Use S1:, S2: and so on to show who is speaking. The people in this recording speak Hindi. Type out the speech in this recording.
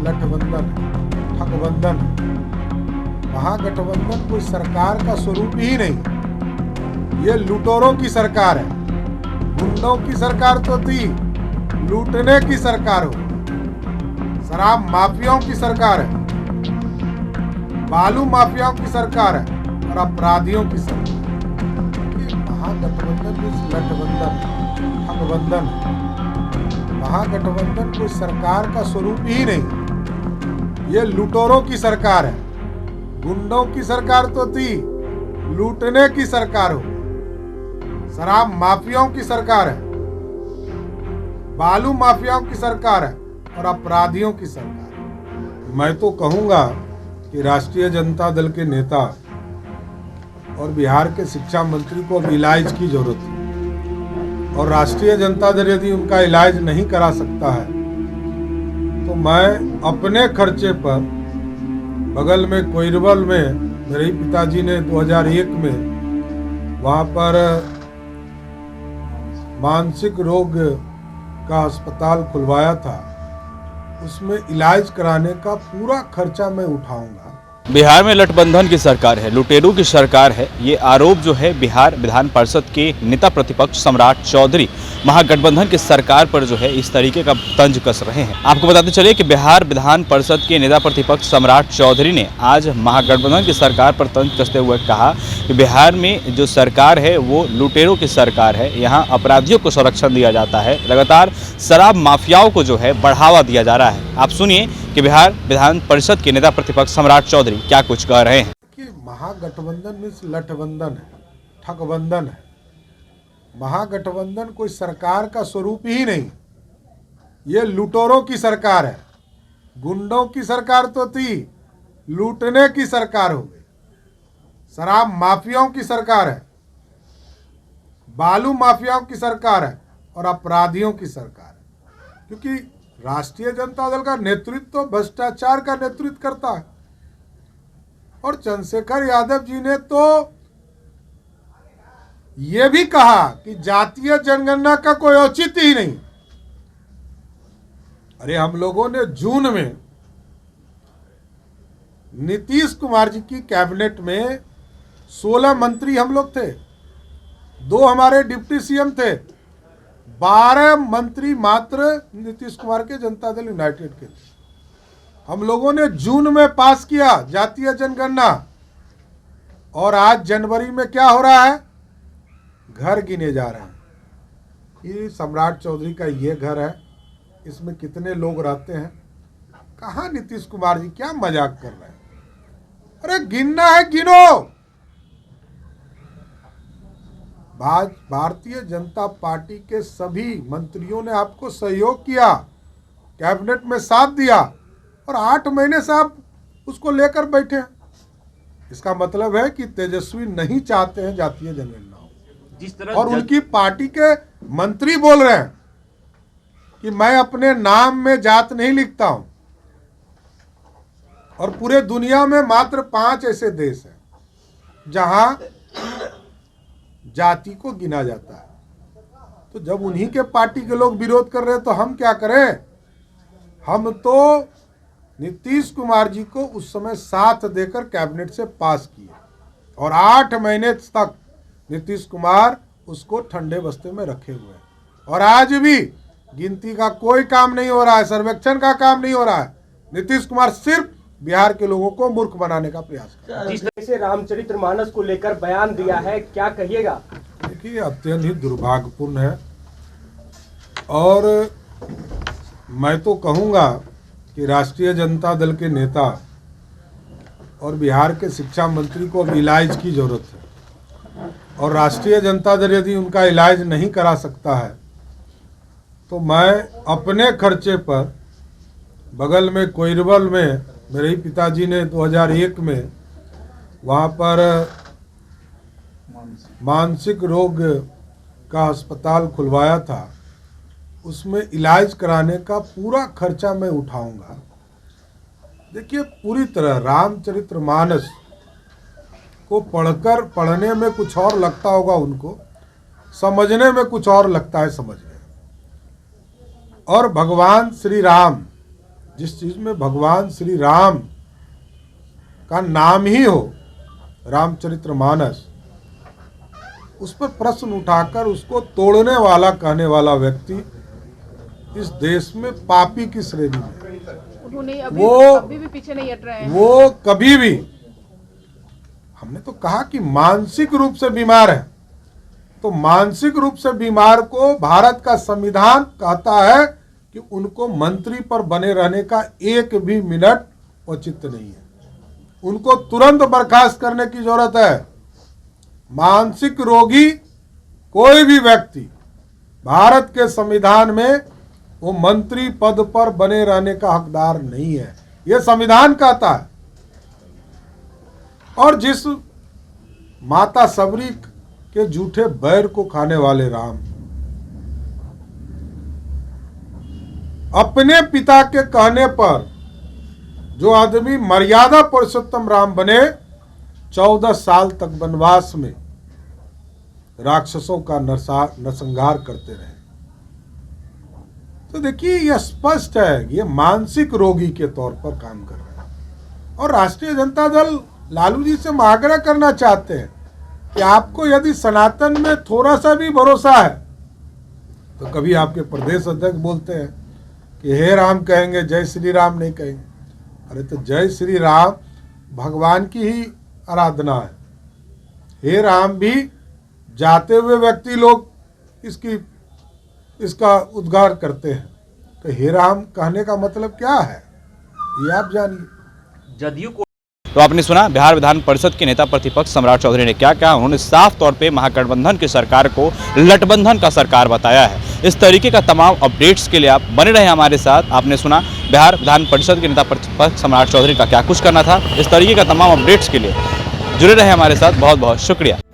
S1: गठबंधन ठगबंधन। महागठबंधन कोई सरकार का स्वरूप ही नहीं, ये लुटेरों की सरकार है। गुंडों की सरकार तो थी, लूटने की सरकार हो, शराब माफियाओं की सरकार है, बालू माफियाओं की सरकार है और अपराधियों की सरकार। महागठबंधन गठबंधन ठगबंधन। महागठबंधन कोई सरकार का स्वरूप ही नहीं, ये लुटेरों की सरकार है। गुंडों की सरकार तो थी, लूटने की सरकार हो, शराब माफियाओं की सरकार है, बालू माफियाओं की सरकार है और अपराधियों की सरकार। मैं तो कहूंगा कि राष्ट्रीय जनता दल के नेता और बिहार के शिक्षा मंत्री को अब इलाज की जरूरत है, और राष्ट्रीय जनता दल यदि उनका इलाज नहीं करा सकता है तो मैं अपने खर्चे पर बगल में कोइरबल में मेरे ही पिताजी ने 2001 में वहाँ पर मानसिक रोग का अस्पताल खुलवाया था, उसमें इलाज कराने का पूरा खर्चा मैं उठाऊंगा।
S2: बिहार में गठबंधन की सरकार है, लुटेरों की सरकार है, ये आरोप जो है बिहार विधान परिषद के नेता प्रतिपक्ष सम्राट चौधरी महागठबंधन की सरकार पर जो है इस तरीके का तंज कस रहे हैं। आपको बताते चलिए कि बिहार विधान परिषद के नेता प्रतिपक्ष सम्राट चौधरी ने आज महागठबंधन की सरकार पर तंज कसते हुए कहा कि बिहार में जो सरकार है वो लुटेरों की सरकार है, यहाँ अपराधियों को संरक्षण दिया जाता है, लगातार शराब माफियाओं को जो है बढ़ावा दिया जा रहा है। आप सुनिए कि बिहार विधान परिषद के नेता प्रतिपक्ष सम्राट चौधरी क्या कुछ कह रहे हैं।
S1: कि महागठबंधन मीन्स लठबंधन है, ठगबंधन है। महागठबंधन कोई सरकार का स्वरूप ही नहीं, ये लुटेरों की सरकार है। गुंडों की सरकार तो थी, लूटने की सरकार हो गई, शराब माफियाओं की सरकार है, बालू माफियाओं की सरकार है और अपराधियों की सरकार है। क्योंकि राष्ट्रीय जनता दल का नेतृत्व तो भ्रष्टाचार का नेतृत्व करता है, और चंद्रशेखर यादव जी ने तो ये भी कहा कि जातीय जनगणना का कोई औचित्य ही नहीं। अरे हम लोगों ने जून में नीतीश कुमार जी की कैबिनेट में 16 मंत्री हम लोग थे, 2 हमारे डिप्टी सीएम थे, 12 मंत्री मात्र नीतीश कुमार के जनता दल यूनाइटेड के थे। हम लोगों ने जून में पास किया जातीय जनगणना, और आज जनवरी में क्या हो रहा है, घर गिने जा रहे हैं। ये सम्राट चौधरी का ये घर है, इसमें कितने लोग रहते हैं, कहाँ नीतीश कुमार जी क्या मजाक कर रहे हैं। अरे गिनना है, गिनो। भारतीय जनता पार्टी के सभी मंत्रियों ने आपको सहयोग किया, कैबिनेट में साथ दिया, और 8 महीने से आप उसको लेकर बैठे हैं। इसका मतलब है कि तेजस्वी नहीं चाहते हैं जातीय जनगणना हो। जिस तरह और उनकी पार्टी के मंत्री बोल रहे हैं कि मैं अपने नाम में जात नहीं लिखता हूं, और पूरे दुनिया में मात्र 5 ऐसे देश हैं जहां जाति को गिना जाता है। तो जब उन्हीं के पार्टी के लोग विरोध कर रहे हैं तो हम क्या करें। हम तो नीतीश कुमार जी को उस समय साथ देकर कैबिनेट से पास किए, और 8 महीने तक नीतीश कुमार उसको ठंडे बस्ते में रखे हुए हैं, और आज भी गिनती का कोई काम नहीं हो रहा है, सर्वेक्षण का काम नहीं हो रहा है। नीतीश कुमार सिर्फ बिहार के लोगों को मूर्ख बनाने का प्रयास कर रहे हैं।
S3: जिस तरह से रामचरितमानस को लेकर बयान दिया है, क्या कहिएगा।
S1: देखिए, अत्यंत ही दुर्भाग्यपूर्ण है, और मैं तो कहूँगा कि राष्ट्रीय जनता दल के नेता और बिहार के शिक्षा मंत्री को अब इलाज की जरूरत है, और राष्ट्रीय जनता दल यदि उनका इलाज नहीं करा सकता है तो मैं अपने खर्चे पर बगल में कोइरबल में मेरे ही पिताजी ने 2001 में वहाँ पर मानसिक रोग का अस्पताल खुलवाया था, उसमें इलाज कराने का पूरा खर्चा मैं उठाऊंगा। देखिए, पूरी तरह रामचरितमानस को पढ़ने में कुछ और लगता होगा उनको, समझने में कुछ और लगता है समझने। और भगवान श्री राम जिस चीज में भगवान श्री राम का नाम ही हो, रामचरितमानस, उस पर प्रश्न उठाकर उसको तोड़ने वाला कहने वाला व्यक्ति इस देश में पापी की श्रेणी में।
S4: उन्होंने
S1: वो-
S4: अभी भी पीछे नहीं हट रहे हैं।
S1: वो कभी भी, हमने तो कहा कि मानसिक रूप से बीमार है, तो मानसिक रूप से बीमार को भारत का संविधान कहता है कि उनको मंत्री पर बने रहने का एक भी मिनट औचित्य नहीं है, उनको तुरंत बर्खास्त करने की जरूरत है। मानसिक रोगी कोई भी व्यक्ति भारत के संविधान में वो मंत्री पद पर बने रहने का हकदार नहीं है, ये संविधान कहता है। और जिस माता सबरी के झूठे बैर को खाने वाले राम अपने पिता के कहने पर जो आदमी मर्यादा पुरुषोत्तम राम बने, 14 साल तक वनवास में राक्षसों का नरसंहार करते रहे। तो देखिए यह स्पष्ट है, ये मानसिक रोगी के तौर पर काम कर रहे हैं। और राष्ट्रीय जनता दल लालू जी से आग्रह करना चाहते हैं कि आपको यदि सनातन में थोड़ा सा भी भरोसा है, तो कभी आपके प्रदेश अध्यक्ष बोलते हैं कि हे राम कहेंगे, जय श्री राम नहीं कहेंगे। अरे तो जय श्री राम भगवान की ही आराधना है, हे राम भी जाते हुए व्यक्ति लोग इसका उद्गार करते हैं। तो हे राम कहने का मतलब क्या है, ये आप जानिए।
S3: जदयू को
S2: तो आपने सुना बिहार विधान परिषद के नेता प्रतिपक्ष सम्राट चौधरी ने क्या कहा। उन्होंने साफ तौर पे महागठबंधन की सरकार को लटबंधन का सरकार बताया है। इस तरीके का तमाम अपडेट्स के लिए आप बने रहे हमारे साथ। आपने सुना बिहार विधान परिषद के नेता प्रतिपक्ष सम्राट चौधरी का क्या कुछ करना था। इस तरीके का तमाम अपडेट्स के लिए जुड़े रहे हमारे साथ। बहुत बहुत शुक्रिया।